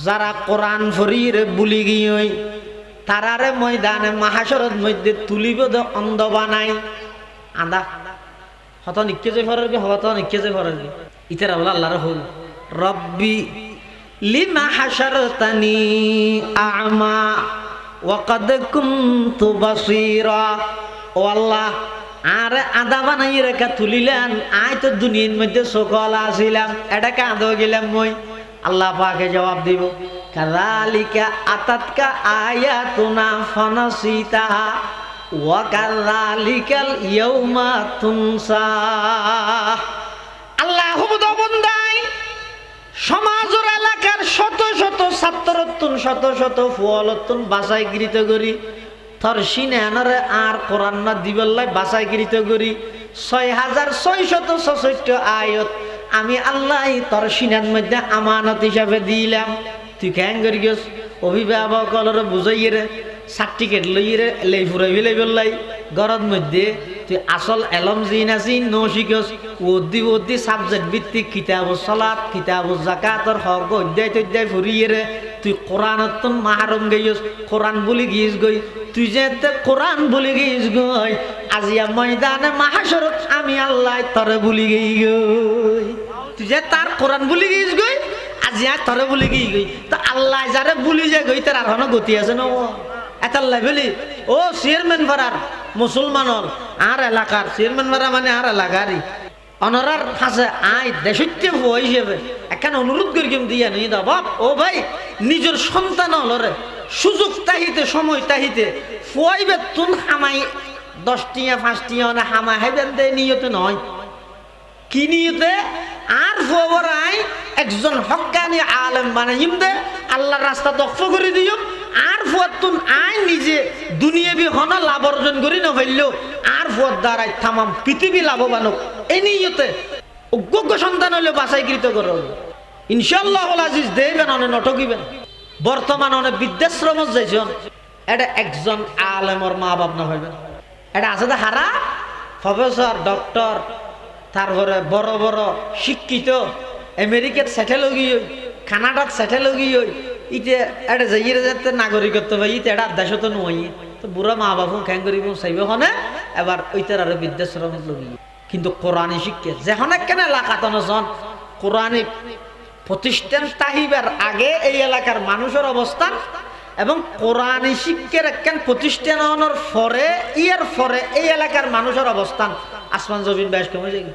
যারা কোরআন ফরিরে বুলি গিয়ে তারারে ময়দানে মাহাশরত মধ্যে তুলিব অন্ধ বানাই আন্দা হত নিকে যে ফররবি হত নিকে যে ফররবি ইতারা বলে আল্লাহর হল রব্বি লিমা হাশারতানি আ'মা ওয়া ক্বাদ কুনতু বাসীরা। ও আল্লাহ আর আদা বানাই রেখা তুলিলেন আই তো দুনিয়ার মধ্যে সকল আসিলাম এটা কাঁদো গেলাম মই। আল্লাহ পাকে জবাব দিব কাযালিকা আতাতকা আয়াতুনা ফানাসিতাহা ওয়া কাযালিকাল ইয়াউমা তুনসা। আল্লাহ হুবদ বন্দাই সমাজের এলাকার শত শত ছাত্রত্তুন শত শত ফুয়ালত্তুন বাছাই গৃহীত করি তোর সিনেনারে আর কোরআন না দিবল্লাই বাছাই গৃহীত করি 6666 আয়াত আমি আল্লাহ তোর সিনার মধ্যে আমানত হিসাবে দিলাম। তুই কেন করি গেছ অভিভাবকর বুঝাইয়ে সার্টিফিকেট লইয়ে লেই ফুরাই বিলাই বললাই গরদ মধ্যে তুই আসল এলম জিন আছি ন শিখস ওদি সাবজেক্ট ভিত্তিক কিতাব সালাত কিতাব যাকাতর হক অধ্যায় তধ্যায় ফুরিয়ে তুই কোরআনত মাহরম গইস কোরআন বলি গিয়েছ গই তুই যে কোরআন বলি গিয়েছ গই আজিয়া ময়দানে মাহাশরত আমি আল্লাহ তরে বলি গই গই তুই যে তার কোরআন বলি গিয়েছ গই আজিয়া তরে বলি গই গই তো আল্লাহ যারে বলি যে গই তার আর হন গতি আছে না এতাল্লাই বলি ও চেয়ারম্যান পাড়ার মুসলমানর আর এলাকার চেয়ারম্যান পাড়া মানে আর এলাকারই অনরার ফাঁসে আই দেশত্য হিসেবে এখানে অনুরোধ করি কেম দিয়া নেই দা বাপ ও ভাই নিজের সন্তান হলরে সুযোগ তাহিতে সময় তাহিতে ফুয়াইবে তুন হামাই 10 টিয়া 5 টিয়া না হামা হেবেন দে নিয়তে নয় কি নিয়তে আর ফুয়াবরাই একজন হক্কানি আলেম বানাইম দে আল্লাহর রাস্তা দক্ষ করে দিও আর ফুয়াতুন আই নিজে দুনিয়াবি হন লাভ অর্জন করি না হইলেও আর ফুয়ার দ্বারাই তামাম পৃথিবী লাভবান হোক এই নিয়তে অজ্ঞ সন্তান হইলে বাছাইকৃত করো ইনশাআল্লাহ আজিজ দেবেন অনেক নটকিবেন। বর্তমান অনেক বৃদ্ধাশ্রম যাইছেন এটা একজন আলেমর মা বাপ না হইবেন এটা আছে তো হারা প্রফেসর ডক্টর তারপরে বড় বড় শিক্ষিত আমেরিকাত সেটেল গিয়ে কানাডাত সেটেল গিয়ে ইতে এটা যাইয়ে যাতে নাগরিকত্ব পাই ইতে এটা দেশ তো নয় তো বুড়া মা বাপু খ্যাং করিব চাইব হনে এবার ওইটার আর বৃদ্ধাশ্রম লগিয়ে কিন্তু কোরআনী শিক্ষা যেখন কেন এলাকাত নজন কোরআনী প্রতিষ্ঠান তাহিবার আগে এই এলাকার মানুষের অবস্থান এবং কোরআনী শিক্ষার একখান প্রতিষ্ঠানের পরে ইয়ার পরে এই এলাকার মানুষের অবস্থান আসমান জমিন বেশ কমে যায়।